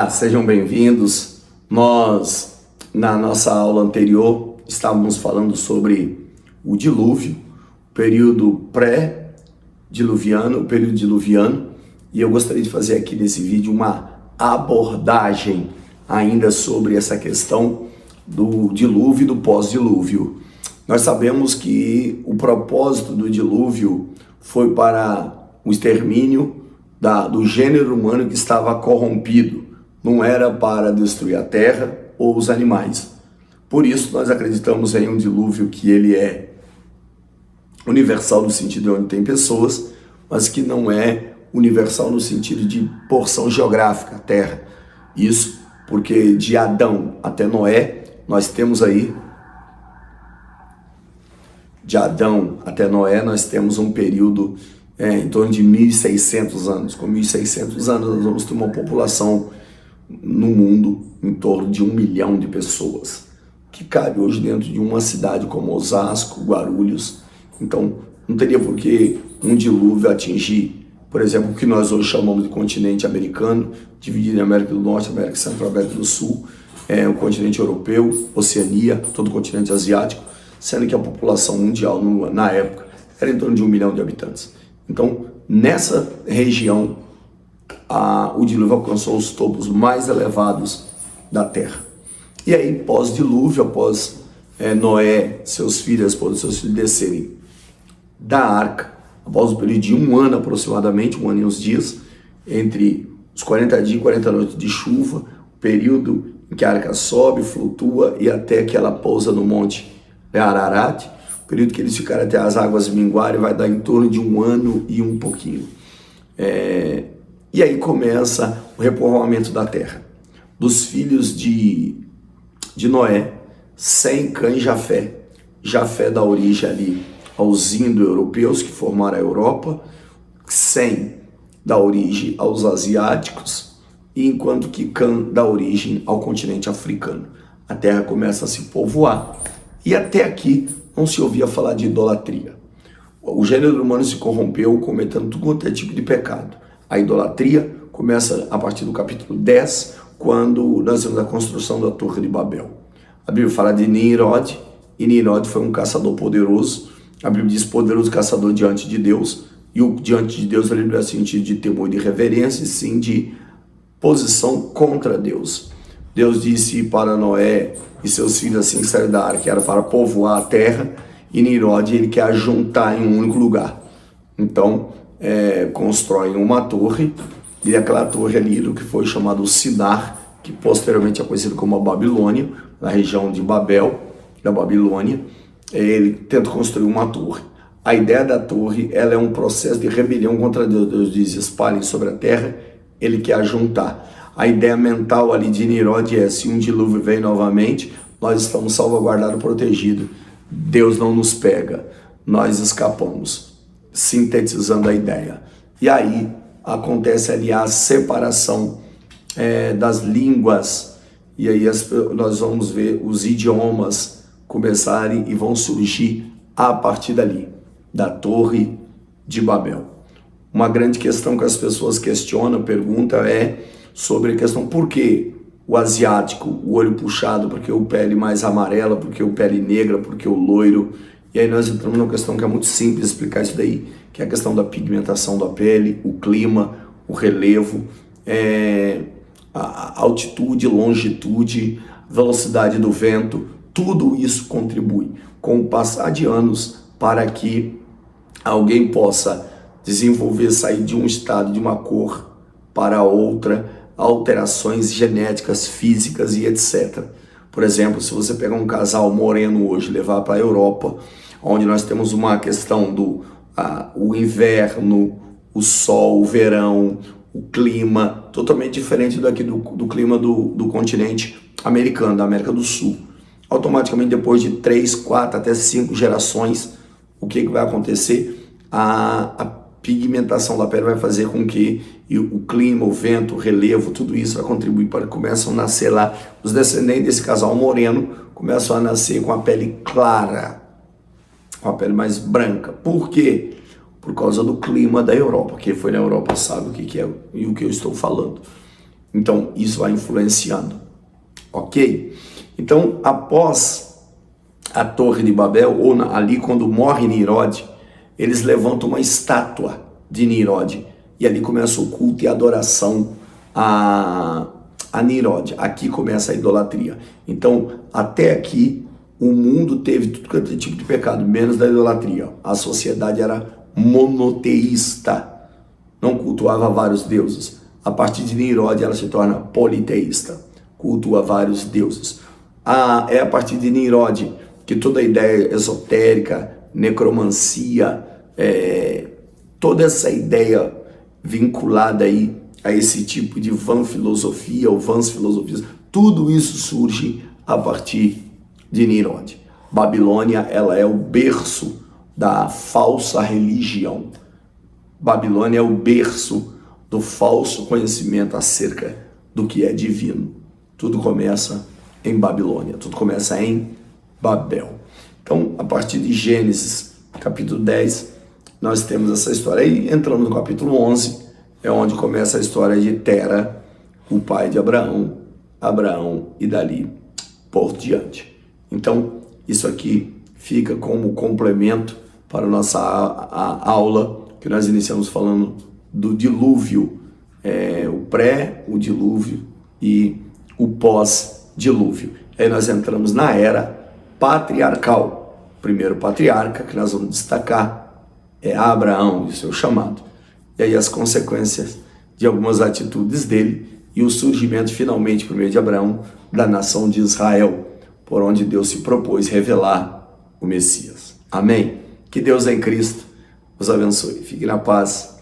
Olá, sejam bem-vindos. Nós, na nossa aula anterior, estávamos falando sobre o dilúvio, o período pré-diluviano, o período diluviano, e eu gostaria de fazer aqui nesse vídeo uma abordagem ainda sobre essa questão do dilúvio e do pós-dilúvio. Nós sabemos que o propósito do dilúvio foi para o extermínio do gênero humano que estava corrompido, não era para destruir a terra ou os animais. Por isso nós acreditamos em um dilúvio que ele é universal no sentido de onde tem pessoas, mas que não é universal no sentido de porção geográfica, terra. Isso porque de Adão até Noé, nós temos aí, de Adão até Noé, nós temos um período em torno de 1.600 anos. Com 1.600 anos, nós vamos ter uma população no mundo em torno de 1 milhão de pessoas, que cabe hoje dentro de uma cidade como Osasco, Guarulhos. Então, não teria por que um dilúvio atingir, por exemplo, o que nós hoje chamamos de continente americano, dividido em América do Norte, América Central, América do Sul, o continente europeu, Oceania, todo o continente asiático, sendo que a população mundial na época era em torno de 1 milhão de habitantes. Então, nessa região, o dilúvio alcançou os topos mais elevados da terra. E aí, pós-dilúvio, após Noé, seus filhos descerem da arca, após um período de 1 ano aproximadamente, 1 ano e uns dias, entre os 40 dias e 40 noites de chuva, o período em que a arca sobe, flutua e até que ela pousa no monte Ararat, o período que eles ficaram até as águas minguarem vai dar em torno de 1 ano e um pouquinho. E aí começa o repovoamento da terra. Dos filhos de Noé, Sem, Cã e Jafé. Jafé dá origem ali aos indo-europeus que formaram a Europa, Sem dá origem aos asiáticos, e enquanto que Cã dá origem ao continente africano. A terra começa a se povoar. E até aqui não se ouvia falar de idolatria. O gênero humano se corrompeu cometendo tudo quanto é tipo de pecado. A idolatria começa a partir do capítulo 10, quando nós temos a construção da Torre de Babel. A Bíblia fala de Nimrod, e Nimrod foi um caçador poderoso. A Bíblia diz poderoso caçador diante de Deus, e o diante de Deus ali não é sentido de temor e de reverência, e sim de posição contra Deus. Deus disse para Noé e seus filhos assim saíram da arca, que era para povoar a terra, e Nimrod ele quer ajuntar em um único lugar. Então, constroem uma torre, e aquela torre ali, do que foi chamado Sinar, que posteriormente é conhecido como a Babilônia, na região de Babel, da Babilônia, ele tenta construir uma torre. A ideia da torre, ela é um processo de rebelião contra Deus. Deus diz, espalhem sobre a terra, ele quer ajuntar. A ideia mental ali de Nimrod é, se um dilúvio vem novamente, nós estamos salvaguardados, protegidos. Deus não nos pega, nós escapamos, sintetizando a ideia. E aí acontece ali a separação das línguas, e aí nós vamos ver os idiomas começarem e vão surgir a partir dali, da Torre de Babel. Uma grande questão que as pessoas questionam, perguntam sobre a questão por que o asiático, o olho puxado, porque o pele mais amarela, porque o pele negra, porque o loiro. E aí nós entramos numa questão que é muito simples explicar isso daí, que é a questão da pigmentação da pele, o clima, o relevo, a altitude, longitude, velocidade do vento, tudo isso contribui com o passar de anos para que alguém possa desenvolver, sair de um estado, de uma cor para outra, alterações genéticas, físicas e etc. Por exemplo, se você pegar um casal moreno hoje e levar para a Europa, onde nós temos uma questão do o inverno, o sol, o verão, o clima, totalmente diferente daqui do clima do continente americano, da América do Sul. Automaticamente, depois de 3, 4, até 5 gerações, o que vai acontecer? A pigmentação da pele vai fazer com que o clima, o vento, o relevo, tudo isso vai contribuir para que começam a nascer lá. Os descendentes desse casal moreno começam a nascer com a pele clara, com a pele mais branca. Por quê? Por causa do clima da Europa. Quem foi na Europa sabe o que é e o que eu estou falando. Então, isso vai influenciando, ok? Então, após a Torre de Babel, ou ali quando morre Nimrod, eles levantam uma estátua de Nimrod, e ali começa o culto e a adoração a Nimrod. Aqui começa a idolatria. Então, até aqui, o mundo teve tudo quanto é tipo de pecado, menos da idolatria. A sociedade era monoteísta, não cultuava vários deuses. A partir de Nimrod, ela se torna politeísta, cultua vários deuses. É a partir de Nimrod que toda a ideia esotérica, necromancia, toda essa ideia vinculada aí a esse tipo de van-filosofia ou vãs-filosofias, tudo isso surge a partir de Nimrod. Babilônia, ela é o berço da falsa religião. Babilônia é o berço do falso conhecimento acerca do que é divino. Tudo começa em Babilônia, tudo começa em Babel. Então, a partir de Gênesis, capítulo 10, nós temos essa história. Aí entramos no capítulo 11, é onde começa a história de Tera, o pai de Abraão, e dali por diante. Então, isso aqui fica como complemento para a nossa aula que nós iniciamos falando do dilúvio, o pré, o dilúvio e o pós-dilúvio. Aí nós entramos na era patriarcal. O primeiro patriarca que nós vamos destacar é Abraão e o seu chamado. E aí as consequências de algumas atitudes dele e o surgimento finalmente, por meio de Abraão, da nação de Israel, por onde Deus se propôs revelar o Messias. Amém? Que Deus em Cristo os abençoe. Fique na paz